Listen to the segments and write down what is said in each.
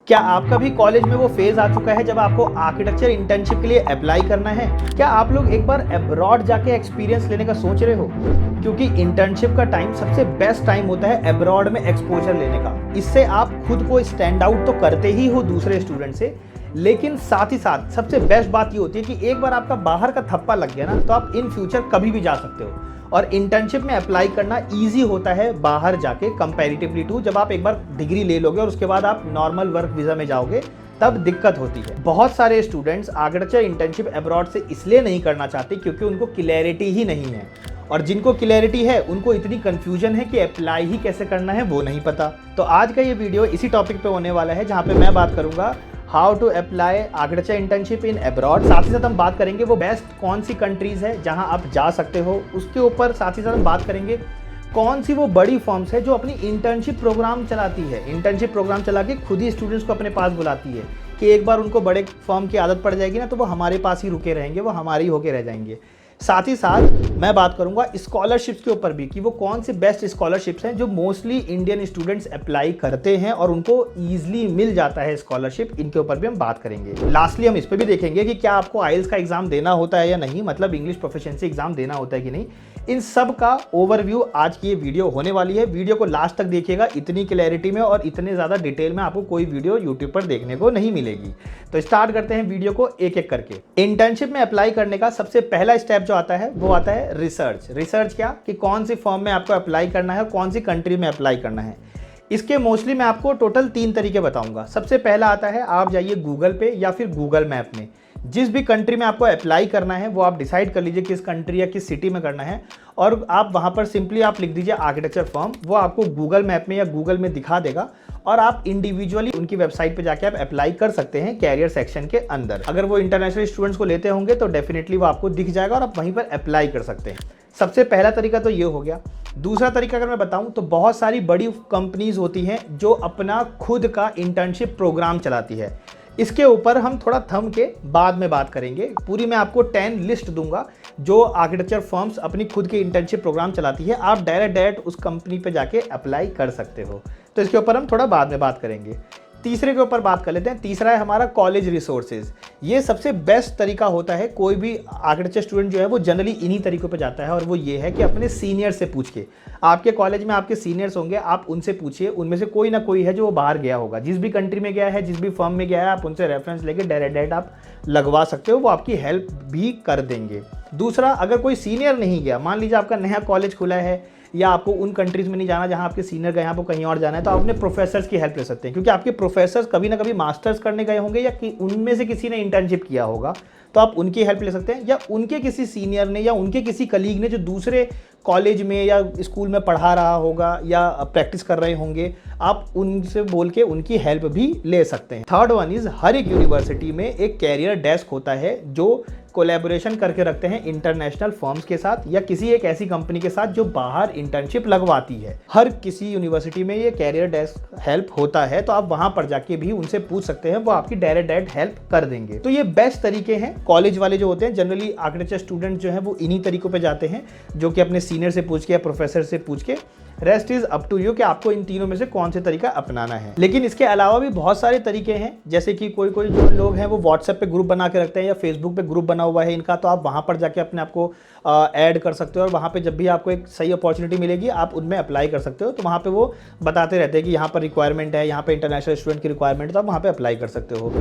क्या आपका भी कॉलेज में वो फेज आ चुका है जब आपको आर्किटेक्चर इंटर्नशिप के लिए अप्लाई करना है? क्या आप लोग एक बार अब्रॉड जाके एक्सपीरियंस लेने का सोच रहे हो? क्योंकि इंटर्नशिप का टाइम सबसे बेस्ट टाइम होता है अब्रॉड में एक्सपोजर लेने का। इससे आप खुद को स्टैंड आउट तो करते ही हो दूसरे स्टूडेंट से, लेकिन साथ ही साथ सबसे बेस्ट बात ये होती है कि एक बार आपका बाहर का थप्पा लग गया ना, तो आप इन फ्यूचर कभी भी जा सकते हो। और इंटर्नशिप में अप्लाई करना इजी होता है बाहर जाके कंपैरेटिवली टू जब आप एक बार डिग्री ले लोगे और उसके बाद आप नॉर्मल वर्क वीज़ा में जाओगे, तब दिक्कत होती है। बहुत सारे स्टूडेंट्स आर्किटेक्चर इंटर्नशिप अब्रॉड से इसलिए नहीं करना चाहते क्योंकि उनको क्लैरिटी ही नहीं है, और जिनको क्लैरिटी है उनको इतनी कंफ्यूजन है कि अप्लाई ही कैसे करना है वो नहीं पता। तो आज का ये वीडियो इसी टॉपिक पे होने वाला है, जहाँ पे मैं बात करूंगा how to apply architecture internship in abroad. साथ ही साथ हम बात करेंगे वो बेस्ट कौन सी कंट्रीज है जहां आप जा सकते हो, उसके ऊपर साथ ही साथ हम बात करेंगे कौन सी वो बड़ी फर्म्स है जो अपनी इंटर्नशिप प्रोग्राम चलाती है, इंटर्नशिप प्रोग्राम चला के खुद ही स्टूडेंट्स को अपने पास बुलाती है कि एक बार उनको बड़े फर्म की आदत पड़ जाएगी ना, तो वो हमारे पास ही रुके रहेंगे, वो हमारी होके रह जाएंगे। साथ ही साथ मैं बात करूंगा स्कॉलरशिप्स के ऊपर भी कि वो कौन से बेस्ट स्कॉलरशिप्स हैं जो मोस्टली इंडियन स्टूडेंट्स अप्लाई करते हैं और उनको ईजिली मिल जाता है स्कॉलरशिप। इनके ऊपर भी हम बात करेंगे। लास्टली हम इस पर भी देखेंगे कि क्या आपको आइल्स का एग्जाम देना होता है या नहीं, मतलब इंग्लिश प्रोफिशिएंसी एग्जाम देना होता है कि नहीं। इन सब का ओवरव्यू आज की ये वीडियो होने वाली है। वीडियो को लास्ट तक देखिएगा, इतनी क्लैरिटी में और इतने ज़्यादा डिटेल में आपको कोई वीडियो यूट्यूब पर देखने को नहीं मिलेगी। तो स्टार्ट करते हैं वीडियो को एक एक करके। इंटर्नशिप में अप्लाई करने का सबसे पहला स्टेप जो आता है वो आता है रिसर्च। रिसर्च क्या कि कौन सी फॉर्म में आपको अप्लाई करना है और कौन सी कंट्री में अप्लाई करना है। इसके मोस्टली मैं आपको टोटल 3 तरीके बताऊंगा। सबसे पहला आता है आप जाइए गूगल पे या फिर गूगल मैप में, जिस भी कंट्री में आपको अप्लाई करना है वो आप डिसाइड कर लीजिए किस कंट्री या किस सिटी में करना है, और आप वहाँ पर सिंपली आप लिख दीजिए आर्किटेक्चर फर्म। वो आपको गूगल मैप में या गूगल में दिखा देगा और आप इंडिविजुअली उनकी वेबसाइट पे जाके आप अप्लाई कर सकते हैं कैरियर सेक्शन के अंदर। अगर वो इंटरनेशनल स्टूडेंट्स को लेते होंगे तो डेफिनेटली वो आपको दिख जाएगा और आप वहीं पर अप्लाई कर सकते हैं। सबसे पहला तरीका तो ये हो गया। दूसरा तरीका अगर मैं बताऊं तो बहुत सारी बड़ी कंपनीज होती हैं जो अपना खुद का इंटर्नशिप प्रोग्राम चलाती है। इसके ऊपर हम थोड़ा थम के बाद में बात करेंगे। पूरी मैं आपको 10 लिस्ट दूंगा जो आर्किटेक्चर फर्म्स अपनी खुद की इंटर्नशिप प्रोग्राम चलाती है। आप डायरेक्ट उस कंपनी पे जाके अप्लाई कर सकते हो। तो इसके ऊपर हम थोड़ा बाद में बात करेंगे। तीसरे के ऊपर बात कर लेते हैं। तीसरा है हमारा कॉलेज रिसोर्सेज। ये सबसे बेस्ट तरीका होता है। कोई भी आर्किटेक्चर स्टूडेंट जो है वो जनरली इन्हीं तरीकों पे जाता है, और वो ये है कि अपने सीनियर से पूछ के, आपके कॉलेज में आपके सीनियर्स होंगे, आप उनसे पूछिए, उनमें से कोई ना कोई है जो वो बाहर गया होगा, जिस भी कंट्री में गया है, जिस भी फर्म में गया है, आप उनसे रेफरेंस लेके डायरेक्ट आप लगवा सकते हो, वो आपकी हेल्प भी कर देंगे। दूसरा, अगर कोई सीनियर नहीं गया, मान लीजिए आपका नया कॉलेज खुला है या आपको उन कंट्रीज में नहीं जाना जहां आपके सीनियर गए, आपको कहीं और जाना है, तो आप अपने प्रोफेसर्स की हेल्प ले सकते हैं, क्योंकि आपके प्रोफेसर्स कभी ना कभी मास्टर्स करने गए होंगे या उनमें से किसी ने इंटर्नशिप किया होगा, तो आप उनकी हेल्प ले सकते हैं। या उनके किसी सीनियर ने या उनके किसी कलीग ने जो दूसरे कॉलेज में या स्कूल में पढ़ा रहा होगा या प्रैक्टिस कर रहे होंगे, आप उनसे बोल के उनकी हेल्प भी ले सकते हैं। थर्ड वन इज हर एक यूनिवर्सिटी में एक कैरियर डेस्क होता है जो कोलैबोरेशन करके रखते हैं इंटरनेशनल फर्म्स के साथ या किसी एक ऐसी कंपनी के साथ जो बाहर इंटर्नशिप लगवाती है। हर किसी यूनिवर्सिटी में ये कैरियर डेस्क हेल्प होता है, तो आप वहां पर जाके भी उनसे पूछ सकते हैं, वो आपकी डायरेक्ट हेल्प कर देंगे। तो ये बेस्ट तरीके हैं। कॉलेज वाले जो होते हैं जनरली आर्किटेक्चर स्टूडेंट जो है वो इन्हीं तरीकों पर जाते हैं, जो कि अपने सीनियर से पूछ के या प्रोफेसर से पूछ के। Rest is up to you कि आपको इन तीनों में से कौन से तरीका अपनाना है। लेकिन इसके अलावा भी बहुत सारे तरीके हैं, जैसे कि कोई जो लोग हैं वो व्हाट्सएप पे ग्रुप बना के रखते हैं या फेसबुक पे ग्रुप बना हुआ है इनका, तो आप वहाँ पर जाके अपने आप को ऐड कर सकते हो, और वहाँ पे जब भी आपको एक सही अपॉर्चुनिटी मिलेगी आप उनमें अप्लाई कर सकते हो। तो वहाँ पे वो बताते रहते हैं कि यहाँ पर रिक्वायरमेंट है, यहाँ पे इंटरनेशनल स्टूडेंट की रिक्वायरमेंट है, तो आप वहाँ पे अप्लाई कर सकते हो।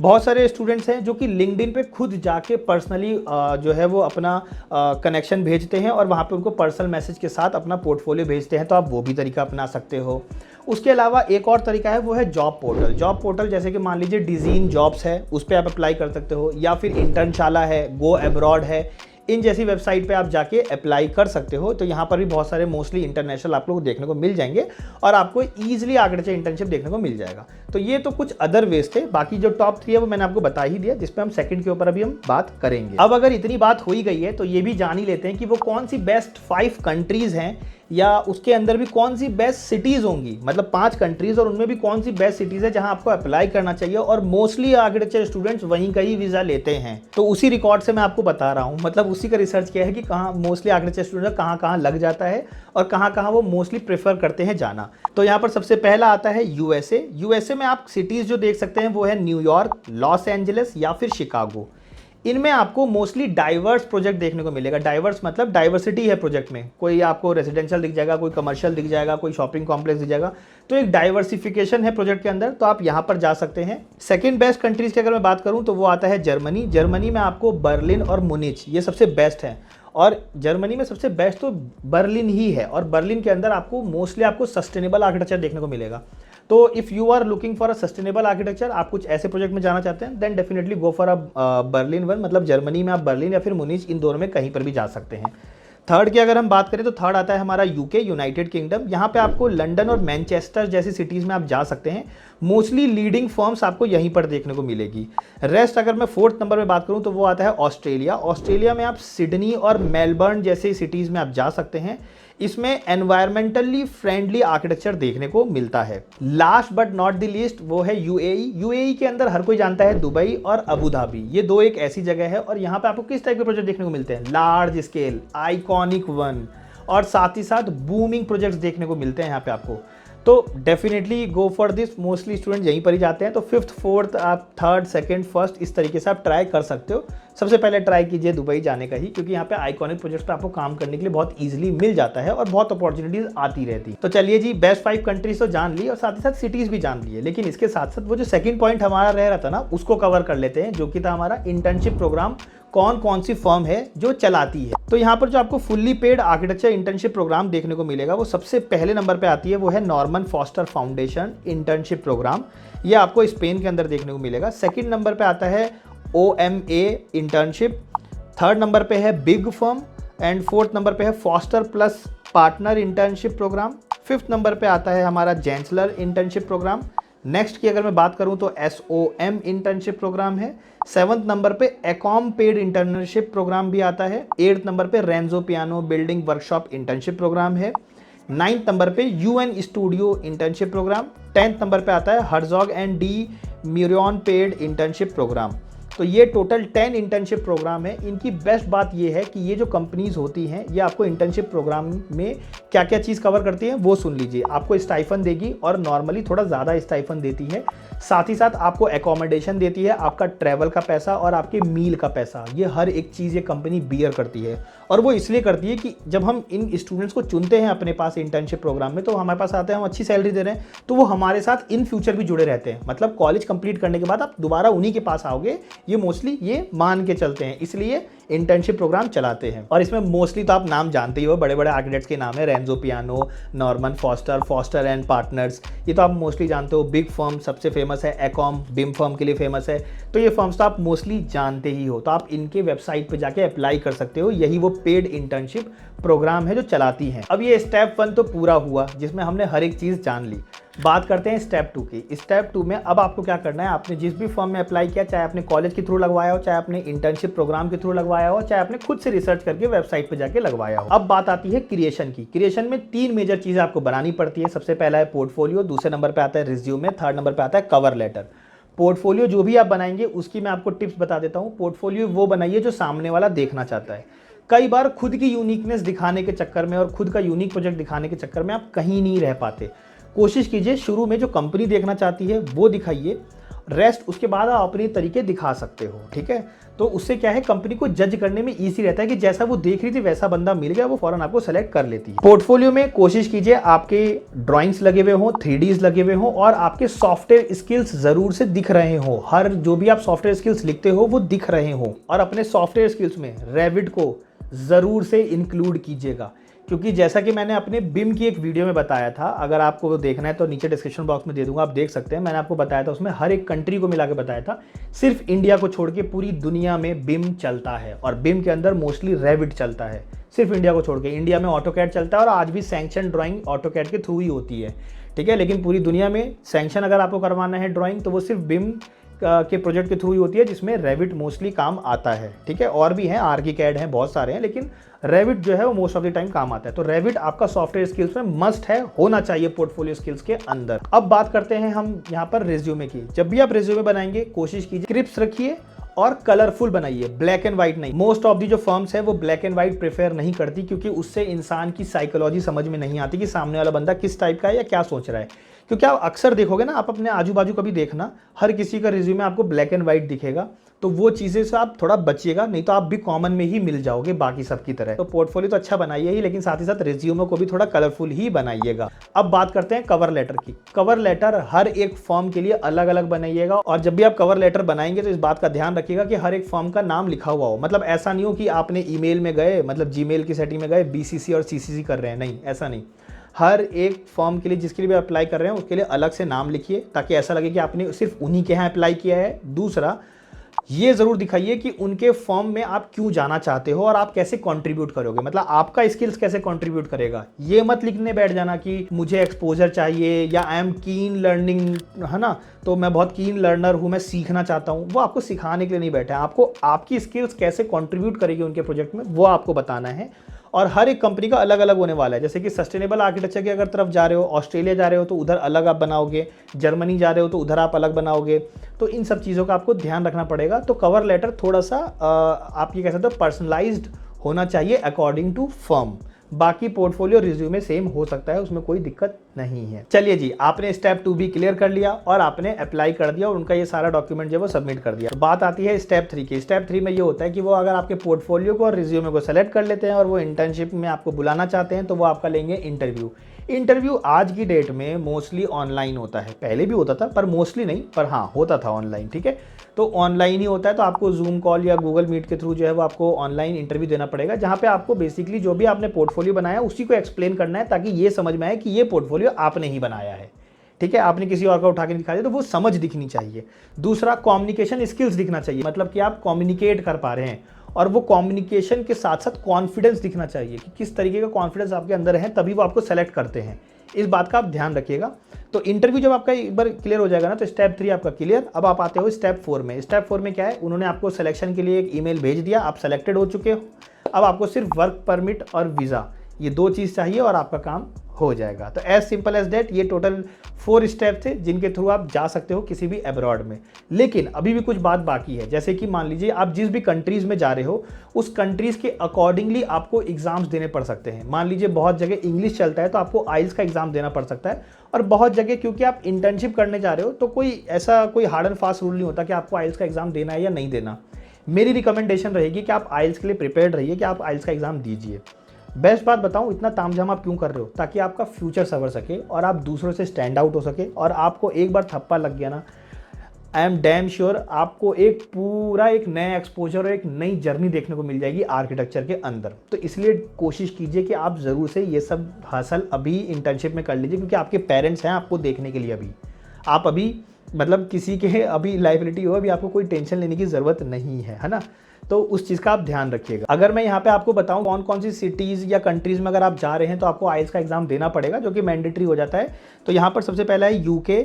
बहुत सारे स्टूडेंट्स हैं जो कि लिंक्डइन पे खुद जाके पर्सनली जो है वो अपना कनेक्शन भेजते हैं और वहाँ पे उनको पर्सनल मैसेज के साथ अपना पोर्टफोलियो भेजते हैं, तो आप वो भी तरीका अपना सकते हो। उसके अलावा एक और तरीका है, वो है जॉब पोर्टल। जॉब पोर्टल जैसे कि मान लीजिए डिज़ीन जॉब्स है, उस पर आप अप्लाई कर सकते हो, या फिर इंटर्नशाला है, गो अब्रॉड है, इन जैसी वेबसाइट पे आप जाके अप्लाई कर सकते हो। तो यहाँ पर भी बहुत सारे मोस्टली इंटरनेशनल आप लोग को देखने को मिल जाएंगे और आपको ईजिली आर्किटेक्चर इंटर्नशिप देखने को मिल जाएगा। तो ये तो कुछ अदर वेज थे, बाकी जो टॉप 3 है वो मैंने आपको बता ही दिया, जिसपे हम सेकंड के ऊपर अभी हम बात करेंगे। अब अगर इतनी बात हो ही गई है तो ये भी जान ही लेते हैं कि वो कौन सी बेस्ट 5 कंट्रीज हैं या उसके अंदर भी कौन सी बेस्ट सिटीज़ होंगी, मतलब 5 कंट्रीज़ और उनमें भी कौन सी बेस्ट सिटीज़ है जहां आपको अप्लाई करना चाहिए, और मोस्टली आर्किटेक्चर स्टूडेंट्स वहीं का ही वीज़ा लेते हैं। तो उसी रिकॉर्ड से मैं आपको बता रहा हूँ, मतलब उसी का रिसर्च किया है कि कहाँ मोस्टली आर्किटेक्चर स्टूडेंट कहाँ लग जाता है और कहाँ वो मोस्टली प्रेफर करते हैं जाना। तो यहाँ पर सबसे पहला आता है यूएसए। यूएसए में आप सिटीज़ जो देख सकते हैं वो है न्यूयॉर्क, लॉस एंजलिस या फिर शिकागो। इनमें आपको मोस्टली डाइवर्स प्रोजेक्ट देखने को मिलेगा। डाइवर्स मतलब डाइवर्सिटी है प्रोजेक्ट में, कोई आपको रेजिडेंशियल दिख जाएगा, कोई कमर्शियल दिख जाएगा, कोई शॉपिंग कॉम्प्लेक्स दिख जाएगा, तो एक डाइवर्सिफिकेशन है प्रोजेक्ट के अंदर, तो आप यहाँ पर जा सकते हैं। सेकंड बेस्ट कंट्रीज की अगर मैं बात करूँ तो वो आता है जर्मनी। जर्मनी में आपको बर्लिन और मुनिच ये सबसे बेस्ट है, और जर्मनी में सबसे बेस्ट तो बर्लिन ही है, और बर्लिन के अंदर आपको मोस्टली आपको सस्टेनेबल आर्किटेक्चर देखने को मिलेगा। तो if you are looking for a sustainable architecture, आप कुछ ऐसे प्रोजेक्ट में जाना चाहते हैं, then definitely go for a Berlin one, मतलब जर्मनी में आप बर्लिन या फिर मुनिच इन दोनों में कहीं पर भी जा सकते हैं। थर्ड की अगर हम बात करें तो थर्ड आता है हमारा यूके, यूनाइटेड किंगडम। यहाँ पे आपको लंदन और मैनचेस्टर जैसी सिटीज़ में आप जा सकते हैं। मोस्टली लीडिंग फर्म्स आपको यहीं पर देखने को मिलेगी। रेस्ट अगर मैं फोर्थ नंबर में बात करूँ तो वो आता है ऑस्ट्रेलिया। ऑस्ट्रेलिया में आप सिडनी और मेलबर्न जैसे सिटीज़ में आप जा सकते हैं। इसमें एनवायरमेंटली फ्रेंडली आर्किटेक्चर देखने को मिलता है। Last but not the least वो है यूएई। यूएई के अंदर हर कोई जानता है दुबई और अबू धाबी, ये दो एक ऐसी जगह है, और यहाँ पे आपको किस टाइप के प्रोजेक्ट देखने को मिलते हैं, लार्ज स्केल, आइकॉनिक वन, और साथ ही साथ बूमिंग प्रोजेक्ट्स देखने को मिलते हैं यहाँ पे आपको। तो definitely go for this, mostly student यहीं पर ही जाते हैं। तो फिफ्थ, फोर्थ, आप थर्ड, सेकंड, फर्स्ट इस तरीके से आप ट्राई कर सकते हो। सबसे पहले ट्राई कीजिए दुबई जाने का ही, क्योंकि यहाँ पे आइकॉनिक प्रोजेक्ट्स पे आपको काम करने के लिए बहुत इजीली मिल जाता है और बहुत अपॉर्चुनिटीज आती रहती। तो चलिए जी, बेस्ट 5 कंट्रीज तो जान ली और साथ ही साथ सिटीज भी जान लिए, लेकिन इसके साथ साथ वो जो सेकंड पॉइंट हमारा रह रहा था ना, उसको कवर कर लेते हैं, जो कि था हमारा इंटर्नशिप प्रोग्राम कौन कौन सी फर्म है जो चलाती है। तो यहाँ पर जो आपको fully paid architecture internship program देखने को मिलेगा, वो सबसे पहले नंबर पे आती है, वो है Norman Foster Foundation internship program. ये आपको स्पेन के अंदर देखने को मिलेगा। सेकंड नंबर पे आता है OMA इंटर्नशिप। थर्ड नंबर पे है big firm, and fourth number पे है Foster plus partner internship program. Fifth number पे आता है हमारा जैंसलर इंटर्नशिप प्रोग्राम। नेक्स्ट की अगर मैं बात करूं तो SOM इंटर्नशिप प्रोग्राम है। सेवंथ नंबर पे एकॉम पेड इंटर्नशिप प्रोग्राम भी आता है। एट्थ नंबर पे Renzo Piano Building Workshop internship programme है। नाइन्थ नंबर पे UN studio internship programme. 10th number पे आता है Herzog and de Meuron paid internship programme. तो ये टोटल 10 इंटर्नशिप प्रोग्राम है। इनकी बेस्ट बात ये है कि ये जो कंपनीज होती हैं, ये आपको इंटर्नशिप प्रोग्राम में क्या क्या चीज़ कवर करती हैं वो सुन लीजिए। आपको स्टाइफन देगी, और नॉर्मली थोड़ा ज़्यादा स्टाइफन देती है। साथ ही साथ आपको एकोमोडेशन देती है, आपका ट्रैवल का पैसा और आपके मील का पैसा, ये हर एक चीज़ ये कंपनी बियर करती है। और वो इसलिए करती है कि जब हम इन स्टूडेंट्स को चुनते हैं अपने पास इंटर्नशिप प्रोग्राम में, तो हमारे पास आते हैं, हम अच्छी सैलरी दे रहे हैं, तो वो हमारे साथ इन फ्यूचर भी जुड़े रहते हैं। मतलब कॉलेज कंप्लीट करने के बाद आप दोबारा उन्हीं के पास आओगे, ये मोस्टली ये मान के चलते हैं, इसलिए इंटर्नशिप प्रोग्राम चलाते हैं। और इसमें मोस्टली तो आप नाम जानते ही हो, बड़े बड़े आर्किटेक्ट्स के नाम है, Renzo piano, Norman foster, foster and partners, ये तो आप मोस्टली जानते हो। बिग फर्म सबसे फेमस है, एकॉम बिम फर्म के लिए फेमस है, तो ये फर्म्स तो आप मोस्टली जानते ही हो। तो आप इनके वेबसाइट पे जाके अप्लाई कर सकते हो, यही वो पेड इंटर्नशिप प्रोग्राम है जो चलाती हैं। अब ये स्टेप 1 तो पूरा हुआ, जिसमें हमने हर एक चीज़ जान ली। बात करते हैं स्टेप 2 की। स्टेप 2 में अब आपको क्या करना है, आपने जिस भी फर्म में अप्लाई किया, चाहे आपने कॉलेज के थ्रू लगवाया हो, चाहे आपने इंटर्नशिप प्रोग्राम के थ्रू लगवाया हो, चाहे आपने खुद से रिसर्च करके वेबसाइट पे जाके लगवाया हो। अब बात आती है क्रिएशन की। क्रिएशन में 3 मेजर चीज़ें आपको बनानी पड़ती है। सबसे पहला है पोर्टफोलियो, दूसरे नंबर पर आता है रिज्यूमे, थर्ड नंबर पर आता है कवर लेटर। पोर्टफोलियो जो भी आप बनाएंगे उसकी मैं आपको टिप्स बता देता हूँ। पोर्टफोलियो वो बनाइए जो सामने वाला देखना चाहता है। कई बार खुद की यूनिकनेस दिखाने के चक्कर में और खुद का यूनिक प्रोजेक्ट दिखाने के चक्कर में आप कहीं नहीं रह पाते। कोशिश कीजिए शुरू में जो कंपनी देखना चाहती है वो दिखाइए, रेस्ट उसके बाद आप अपने तरीके दिखा सकते हो, ठीक है। तो उससे क्या है, कंपनी को जज करने में इजी रहता है कि जैसा वो देख रही थी वैसा बंदा मिल गया, वो फौरन आपको सेलेक्ट कर लेती है। पोर्टफोलियो में कोशिश कीजिए आपके ड्राइंग्स लगे हुए हों, 3Ds लगे हुए हों, और आपके सॉफ्टवेयर स्किल्स जरूर से दिख रहे हो। हर जो भी आप सॉफ्टवेयर स्किल्स लिखते हो वो दिख रहे हो, और अपने सॉफ्टवेयर स्किल्स में रेविट को ज़रूर से इंक्लूड कीजिएगा, क्योंकि जैसा कि मैंने अपने बिम की एक वीडियो में बताया था, अगर आपको वो देखना है तो नीचे डिस्क्रिप्शन बॉक्स में दे दूंगा, आप देख सकते हैं। मैंने आपको बताया था, उसमें हर एक कंट्री को मिला के बताया था। सिर्फ इंडिया को छोड़ के पूरी दुनिया में बिम चलता है, और बिम के अंदर मोस्टली रेविट चलता है। सिर्फ इंडिया को छोड़ के, इंडिया में ऑटोकैड चलता है, और आज भी सैंक्शन ड्राइंग ऑटोकैड के थ्रू ही होती है, ठीक है। लेकिन पूरी दुनिया में सैंक्शन अगर आपको करवाना है ड्राइंग, तो वो सिर्फ बिम के प्रोजेक्ट के थ्रू ही होती है जिसमें रेविट मोस्टली काम आता है। ठीक है, और भी हैं, आर्किकैड हैं, बहुत सारे हैं, लेकिन रेविट जो है वो मोस्ट ऑफ द टाइम काम आता है। तो रेविट आपका सॉफ्टवेयर स्किल्स में मस्ट है, होना चाहिए पोर्टफोलियो स्किल्स के अंदर। अब बात करते हैं हम यहाँ पर रिज्यूमे की। जब भी आप रिज्यूमे बनाएंगे कोशिश कीजिए क्रिप्स रखिए और कलरफुल बनाइए, ब्लैक एंड व्हाइट नहीं। मोस्ट ऑफ दी जो फर्म्स है वो ब्लैक एंड व्हाइट प्रेफर नहीं करती, क्योंकि उससे इंसान की साइकोलॉजी समझ में नहीं आती कि सामने वाला बंदा किस टाइप का है या क्या सोच रहा है। क्योंकि आप अक्सर देखोगे ना, आप अपने आजू बाजू कभी देखना, हर किसी का रिज्यूमे आपको ब्लैक एंड व्हाइट दिखेगा, तो वो चीज़ें से आप थोड़ा बचिएगा, नहीं तो आप भी कॉमन में ही मिल जाओगे बाकी सबकी तरह। तो पोर्टफोलियो तो अच्छा बनाइए ही, लेकिन साथ ही साथ रिज्यूमे को भी थोड़ा कलरफुल ही बनाइएगा। अब बात करते हैं कवर लेटर की। कवर लेटर हर एक फॉर्म के लिए अलग अलग बनाइएगा, और जब भी आप कवर लेटर बनाएंगे तो इस बात का ध्यान रखिएगा कि हर एक फॉर्म का नाम लिखा हुआ हो। मतलब ऐसा नहीं हो कि आपने ईमेल में गए, मतलब जीमेल की सेटिंग में गए, बीसीसी और सीसीसी कर रहे हैं, नहीं, ऐसा नहीं। हर एक फॉर्म के लिए जिसके लिए भी अप्लाई कर रहे हैं उसके लिए अलग से नाम लिखिए, ताकि ऐसा लगे कि आपने सिर्फ उन्हीं के यहाँ अप्लाई किया है। दूसरा, ये जरूर दिखाइए कि उनके फॉर्म में आप क्यों जाना चाहते हो और आप कैसे कंट्रीब्यूट करोगे, मतलब आपका स्किल्स कैसे कंट्रीब्यूट करेगा। ये मत लिखने बैठ जाना कि मुझे एक्सपोजर चाहिए या आई एम कीन लर्निंग, है ना, तो मैं बहुत कीन लर्नर हूँ, मैं सीखना चाहता हूँ। वो आपको सिखाने के लिए नहीं बैठे हैं, आपको आपकी स्किल्स कैसे कंट्रीब्यूट करेगी उनके प्रोजेक्ट में वो आपको बताना है। और हर एक कंपनी का अलग अलग होने वाला है। जैसे कि सस्टेनेबल आर्किटेक्चर की अगर तरफ जा रहे हो, ऑस्ट्रेलिया जा रहे हो तो उधर अलग आप बनाओगे, जर्मनी जा रहे हो तो उधर आप अलग बनाओगे। तो इन सब चीज़ों का आपको ध्यान रखना पड़ेगा। तो कवर लेटर थोड़ा सा आप ये कह सकते हो पर्सनलाइज्ड होना चाहिए अकॉर्डिंग टू फर्म। बाकी पोर्टफोलियो रिज्यूमे सेम हो सकता है, उसमें कोई दिक्कत नहीं है। चलिए जी, आपने स्टेप 2 भी क्लियर कर लिया और आपने अप्लाई कर दिया और उनका ये सारा डॉक्यूमेंट जो है वो सबमिट कर दिया। तो बात आती है स्टेप 3 की। स्टेप 3 में ये होता है कि वो अगर आपके पोर्टफोलियो को और रिज्यूमे को सेलेक्ट कर लेते हैं और वो इंटर्नशिप में आपको बुलाना चाहते हैं तो वो आपका लेंगे इंटरव्यू। इंटरव्यू आज की डेट में मोस्टली ऑनलाइन होता है, पहले भी होता था पर मोस्टली नहीं, पर हाँ होता था ऑनलाइन। ठीक है, तो ऑनलाइन ही होता है। तो आपको जूम कॉल या गूगल मीट के थ्रू जो है वो आपको ऑनलाइन इंटरव्यू देना पड़ेगा, जहाँ पे आपको बेसिकली जो भी आपने पोर्टफोलियो बनाया उसी को एक्सप्लेन करना है, ताकि ये समझ में आए कि ये पोर्टफोलियो आपने ही बनाया है। ठीक है, आपने किसी और का उठा के दिखा दिया तो वो समझ दिखनी चाहिए। दूसरा, कम्युनिकेशन स्किल्स दिखना चाहिए, मतलब कि आप कम्युनिकेट कर पा रहे हैं, और वो कम्युनिकेशन के साथ साथ कॉन्फिडेंस दिखना चाहिए कि किस तरीके का कॉन्फिडेंस आपके अंदर है, तभी वो आपको सेलेक्ट करते हैं। इस बात का आप ध्यान रखिएगा। तो इंटरव्यू जब आपका एक बार क्लियर हो जाएगा ना, तो स्टेप 3 आपका क्लियर। अब आप आते हो स्टेप 4 में। स्टेप 4 में क्या है, उन्होंने आपको सिलेक्शन के लिए एक ईमेल भेज दिया, आप सेलेक्टेड हो चुके हो। अब आपको सिर्फ वर्क परमिट और वीज़ा, ये 2 चीज़ चाहिए और आपका काम हो जाएगा। तो एज सिंपल एज दैट, ये टोटल 4 स्टेप थे जिनके थ्रू आप जा सकते हो किसी भी अब्रॉड में। लेकिन अभी भी कुछ बात बाकी है, जैसे कि मान लीजिए आप जिस भी कंट्रीज़ में जा रहे हो उस कंट्रीज़ के अकॉर्डिंगली आपको एग्जाम्स देने पड़ सकते हैं। मान लीजिए बहुत जगह इंग्लिश चलता है तो आपको आइल्स का एग्जाम देना पड़ सकता है, और बहुत जगह क्योंकि आप इंटर्नशिप करने जा रहे हो तो कोई हार्ड एंड फास्ट रूल नहीं होता कि आपको आइल्स का एग्जाम देना है या नहीं देना। मेरी रिकमेंडेशन रहेगी कि आप आइल्स के लिए प्रिपेयर्ड रहिए, कि आप आइल्स का एग्जाम दीजिए। बेस्ट बात बताऊं, इतना तामझाम आप क्यों कर रहे हो, ताकि आपका फ्यूचर संवर सके और आप दूसरों से स्टैंड आउट हो सके। और आपको एक बार थप्पा लग गया ना, आई एम डैम श्योर आपको एक नया एक्सपोजर और एक नई जर्नी देखने को मिल जाएगी आर्किटेक्चर के अंदर। तो इसलिए कोशिश कीजिए कि आप ज़रूर से ये सब हासिल अभी इंटर्नशिप में कर लीजिए, क्योंकि आपके पेरेंट्स हैं आपको देखने के लिए। अभी आप मतलब किसी के अभी लाइबिलिटी हो, अभी आपको कोई टेंशन लेने की ज़रूरत नहीं है ना। तो उस चीज़ का आप ध्यान रखिएगा। अगर मैं यहाँ पे आपको बताऊँ कौन कौन सी सिटीज़ या कंट्रीज़ में अगर आप जा रहे हैं तो आपको आइल्स का एग्ज़ाम देना पड़ेगा, जो कि मैंडेटरी हो जाता है। तो यहाँ पर सबसे पहला है यूके,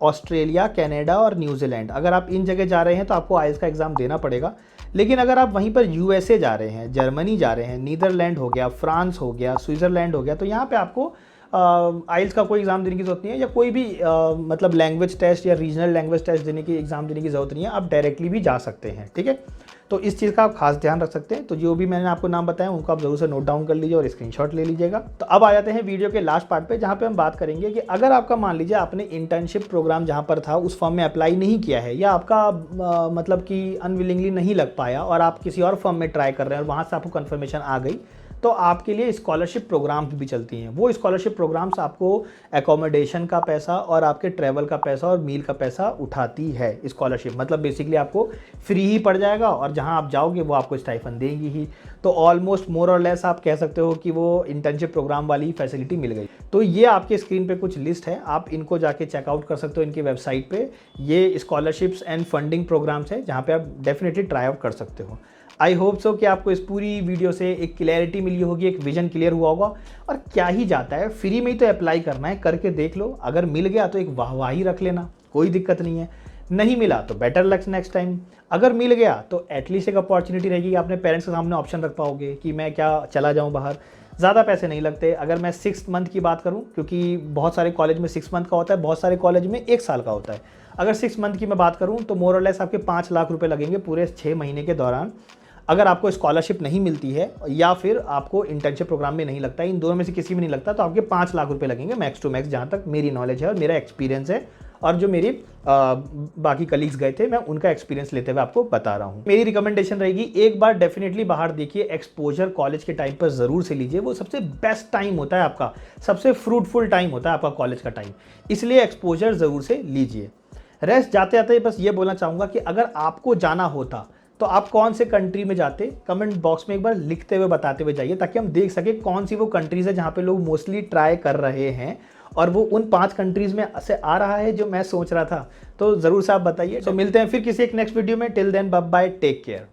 ऑस्ट्रेलिया, कनाडा और न्यूजीलैंड। अगर आप इन जगह जा रहे हैं तो आपको आइल्स का एग्ज़ाम देना पड़ेगा। लेकिन अगर आप वहीं पर यूएसए जा रहे हैं, जर्मनी जा रहे हैं, नीदरलैंड हो गया, फ्रांस हो गया, स्विट्ज़रलैंड हो गया, तो यहाँ पे आपको आइल्स का कोई एग्ज़ाम देने की ज़रूरत नहीं है, या कोई भी मतलब लैंग्वेज टेस्ट या रीजनल लैंग्वेज टेस्ट देने की एग्ज़ाम देने की ज़रूरत नहीं है। आप डायरेक्टली भी जा सकते हैं। ठीक है, तो इस चीज़ का आप खास ध्यान रख सकते हैं। तो जो भी मैंने आपको नाम बताया उनको आप जरूर से नोट डाउन कर लीजिए और स्क्रीनशॉट ले लीजिएगा। तो अब आ जाते हैं वीडियो के लास्ट पार्ट पे, जहाँ पे हम बात करेंगे कि अगर आपका मान लीजिए आपने इंटर्नशिप प्रोग्राम जहाँ पर था उस फर्म में अप्लाई नहीं किया है, या आपका मतलब कि अनविलिंगली नहीं लग पाया और आप किसी और फर्म में ट्राई कर रहे हैं और वहाँ से आपको कन्फर्मेशन आ गई, तो आपके लिए स्कॉलरशिप प्रोग्राम्स भी चलती हैं। वो स्कॉलरशिप प्रोग्राम्स आपको एकोमोडेशन का पैसा और आपके ट्रैवल का पैसा और मील का पैसा उठाती है स्कॉलरशिप। मतलब बेसिकली आपको फ्री ही पड़ जाएगा, और जहां आप जाओगे वो आपको स्टाइफन देंगी ही। तो ऑलमोस्ट मोर और लेस आप कह सकते हो कि वो इंटर्नशिप प्रोग्राम वाली फैसिलिटी मिल गई। तो ये आपके स्क्रीन पे कुछ लिस्ट है, आप इनको जाके चेकआउट कर सकते हो इनकी वेबसाइट पे। ये स्कॉलरशिप्स एंड फंडिंग प्रोग्राम्स है जहाँ पे आप डेफिनेटली ट्राई आउट कर सकते हो। आई होप सो कि आपको इस पूरी वीडियो से एक क्लैरिटी मिली होगी, एक विजन क्लियर हुआ होगा। और क्या ही जाता है, फ्री में ही तो अप्लाई करना है, करके देख लो। अगर मिल गया तो एक वाहवाही रख लेना, कोई दिक्कत नहीं है। नहीं मिला तो बेटर लक नेक्स्ट टाइम। अगर मिल गया तो एटलीस्ट एक अपॉर्चुनिटी रहेगी कि अपने पेरेंट्स के सामने ऑप्शन रख पाओगे कि मैं क्या चला जाऊं बाहर। ज़्यादा पैसे नहीं लगते। अगर मैं 6 मंथ की बात करूं, क्योंकि बहुत सारे कॉलेज में 6 मंथ का होता है, बहुत सारे कॉलेज में 1 साल का होता है। अगर 6 मंथ की मैं बात करूं तो मोर और लेस आपके 5 लाख रुपए लगेंगे पूरे 6 महीने के दौरान। अगर आपको स्कॉलरशिप नहीं मिलती है या फिर आपको इंटर्नशिप प्रोग्राम में नहीं लगता है, इन दोनों में से किसी में नहीं लगता, तो आपके 5 लाख रुपए लगेंगे मैक्स टू मैक्स, जहाँ तक मेरी नॉलेज है और मेरा एक्सपीरियंस है और जो मेरी बाकी कलीग्स गए थे मैं उनका एक्सपीरियंस लेते हुए आपको बता रहा हूँ। मेरी रिकमेंडेशन रहेगी एक बार डेफिनेटली बाहर देखिए, एक्सपोजर कॉलेज के टाइम पर ज़रूर से लीजिए। वो सबसे बेस्ट टाइम होता है आपका, सबसे फ्रूटफुल टाइम होता है आपका कॉलेज का टाइम, इसलिए एक्सपोजर ज़रूर से लीजिए। रेस्ट जाते जाते बस ये बोलना चाहूँगा कि अगर आपको जाना होता तो आप कौन से कंट्री में जाते, कमेंट बॉक्स में एक बार लिखते हुए बताते हुए जाइए, ताकि हम देख सके कौन सी वो कंट्रीज़ है जहाँ पे लोग मोस्टली ट्राई कर रहे हैं और वो उन 5 कंट्रीज़ में से आ रहा है जो मैं सोच रहा था। तो ज़रूर से आप बताइए। तो मिलते हैं फिर किसी एक नेक्स्ट वीडियो में। Till then bye bye, take care.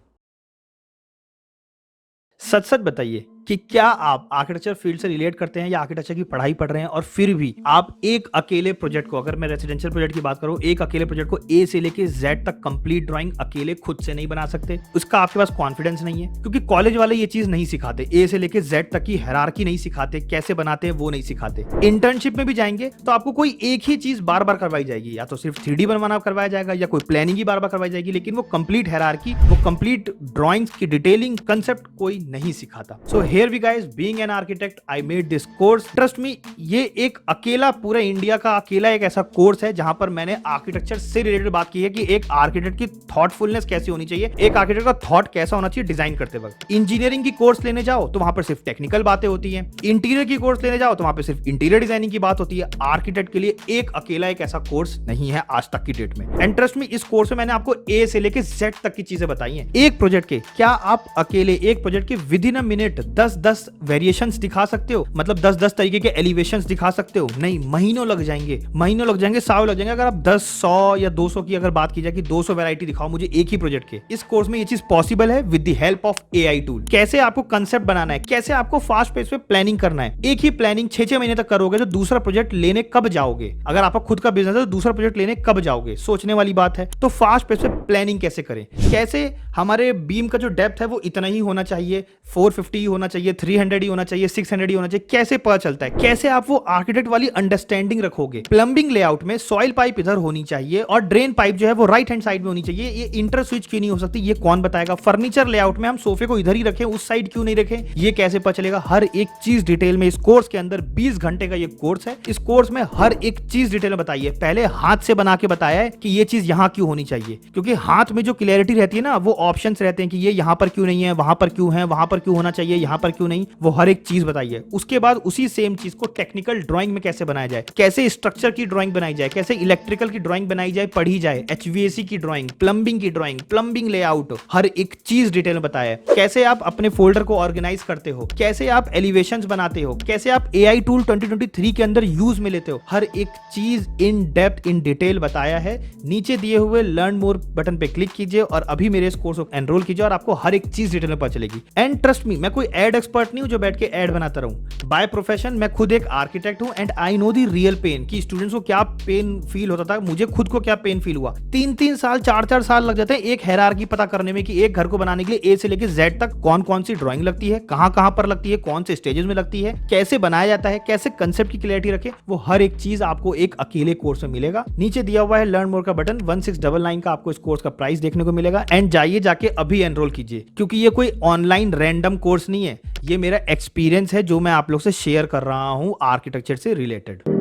सच सच बताइए कि क्या आप आर्किटेक्चर फील्ड से रिलेट करते हैं या आर्किटेक्चर की पढ़ाई पढ़ रहे हैं और फिर भी आप एक अकेले प्रोजेक्ट को, अगर मैं रेजिडेंशियल प्रोजेक्ट की बात करूं, एक अकेले प्रोजेक्ट को ए से लेके जेड तक कंप्लीट ड्राइंग अकेले खुद से नहीं बना सकते, उसका आपके पास कॉन्फिडेंस नहीं है, क्योंकि कॉलेज वाले ये चीज नहीं सिखाते, ए से लेके जेड तक की हायरार्की नहीं सिखाते, कैसे बनाते हैं वो नहीं सिखाते। इंटर्नशिप में भी जाएंगे तो आपको कोई एक ही चीज बार बार करवाई जाएगी, या तो सिर्फ 3D बनवाना करवाया जाएगा या कोई प्लानिंग ही बार बार करवाई जाएगी, लेकिन वो कंप्लीट हायरार्की, वो कंप्लीट ड्राइंग्स की डिटेलिंग कंसेप्ट कोई नहीं सिखाता। So here we guys, being an architect, I made this course. Trust me, ये एक अकेला पूरे इंडिया का अकेला एक ऐसा कोर्स है जहां पर मैंने आर्किटेक्चर से रिलेटेड बात की है कि एक आर्किटेक्ट की थॉटफुलनेस कैसी होनी चाहिए, एक आर्किटेक्ट का थॉट कैसा होना चाहिए डिजाइन करते वक्त। इंजीनियरिंग की कोर्स लेने जाओ तो वहां पर सिर्फ टेक्निकल बातें होती हैं, इंटीरियर की कोर्स लेने जाओ तो वहां पर सिर्फ इंटीरियर डिजाइनिंग की बात होती है। आर्किटेक्ट के लिए एक अकेला एक ऐसा कोर्स नहीं है आज तक की डेट में। एंड ट्रस्ट मी, इस कोर्स में मैंने आपको ए से लेके जेड तक की चीजें बताई हैं। एक प्रोजेक्ट के, क्या आप अकेले एक प्रोजेक्ट के with in a minute 10-10 variations दिखा सकते हो? मतलब 10-10 तरीके के एलिवेशंस दिखा सकते हो? नहीं, महीनों लग जाएंगे, महीनों लग जाएंगे, साल लग जाएंगे। अगर आप 10, 100 या 200 की अगर बात की जाए कि 200 वैरायटी दिखाओ मुझे एक ही प्रोजेक्ट के, इस कोर्स में ये चीज पॉसिबल है with the help of AI tool. कैसे आपको कंसेप्ट बनाना है, कैसे आपको फास्ट पेस पे प्लानिंग करना है। एक ही प्लानिंग 6-6 महीने तक करोगे तो दूसरा प्रोजेक्ट लेने कब जाओगे? अगर आपका खुद का बिजनेस है तो दूसरा प्रोजेक्ट लेने कब जाओगे? सोचने वाली बात है। तो फास्ट पेस पे प्लानिंग कैसे करें, कैसे हमारे बीम का जो डेप्थ है वो इतना ही होना चाहिए, 450 ही होना चाहिए, 300 ही होना चाहिए, 600 ही होना चाहिए, कैसे पता चलता है? कैसे आप वो आर्किटेक्ट वाली अंडरस्टैंडिंग रखोगे? प्लम्बिंग लेआउट में सॉइल पाइप इधर होनी चाहिए और ड्रेन पाइप जो है वो राइट हैंड साइड में होनी चाहिए, ये इंटर स्विच क्यों नहीं हो सकती, ये कौन बताएगा? फर्नीचर लेआउट में हम सोफे को इधर ही रखें, उस साइड क्यों नहीं रखें, ये कैसे पता चलेगा? हर एक चीज डिटेल में इस कोर्स के अंदर 20 घंटे का ये कोर्स है। इस कोर्स में हर एक चीज डिटेल में बताइए। पहले हाथ से बना के बताया है कि ये चीज यहां क्यों होनी चाहिए, क्योंकि हाथ में जो क्लैरिटी रहती है ना, वो ऑप्शंस रहते हैं कि ये यहां पर क्यों नहीं है, वहां पर क्यों है, वहां पर क्यों होना चाहिए, यहां पर क्यों नहीं, वो हर एक चीज बताइए। उसके बाद उसी सेम चीज को टेक्निकल ड्राइंग में कैसे बनाया जाए, कैसे स्ट्रक्चर की ड्राइंग बनाई जाए, कैसे इलेक्ट्रिकल की ड्राइंग बनाई जाए, पढ़ी जाए, HVAC की ड्राइंग, प्लम्बिंग की ड्राइंग, प्लम्बिंग लेआउट, हर एक चीज डिटेल में बताया है। कैसे आप अपने फोल्डर को ऑर्गेनाइज करते हो, कैसे आप एलिवेशंस बनाते हो, कैसे आप AI टूल 2023 के अंदर यूज में लेते हो, हर एक चीज इन डेप्थ इन डिटेल बताया है। नीचे दिए हुए लर्न मोर बटन पे क्लिक कीजिए और अभी मेरे इस कोर्स को एनरोल कीजिए और आपको हर एक चीज डिटेल में पता चलेगी। एंड ट्रस्ट मी, मैं कोई एड एक्सपर्ट नहीं हूं जो बैठ के एड बनाता रहूं। बाय प्रोफेशन मैं खुद एक आर्किटेक्ट हूं and I know the real pain कि स्टूडेंट्स को क्या पेन फील होता था, मुझे खुद को क्या पेन फील हुआ। 3-3 साल 4-4 साल लग जाते हैं एक हायरार्की पता करने में कि एक घर को बनाने के लिए ए से लेकर जेड तक कौन कौन सी ड्राइंग लगती है, कहां कहां पर लगती है, कौन से स्टेजेस में लगती है, कैसे बनाया जाता है, कैसे कंसेप्ट की क्लैरिटी रखे, वो हर एक चीज आपको एक अकेले कोर्स में मिलेगा। नीचे दिया हुआ है लर्न मोर का बटन, 1699 का आपको इस कोर्स का प्राइस देखने को मिलेगा। एंड जाइए जाके अभी एनरोल कीजिए, क्योंकि ये कोई ऑनलाइन रैंडम कोर्स नहीं है, ये मेरा एक्सपीरियंस है जो मैं आप लोग से शेयर कर रहा हूं आर्किटेक्चर से रिलेटेड।